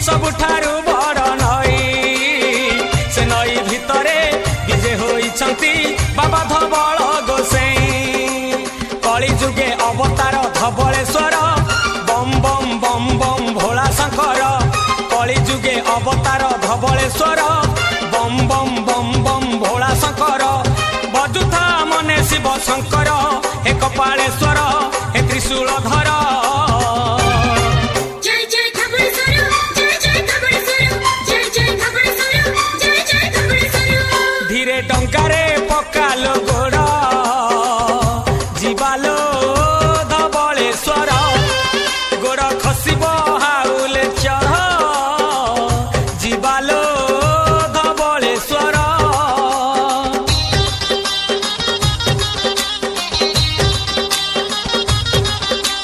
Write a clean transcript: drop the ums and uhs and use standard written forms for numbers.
सबुठारु बड़ नई से नई भितरे विजे होइछंती बाबा धवल गोसाई कली जुगे अवतार धवलेश्वर बम बम बम बम भोला शंकर कली जुगे अवतार धवलेश्वर बम बम बम बम भोला शंकर बजुथा मने शिव शंकर हे कपालेश्वर हे त्रिशूलधर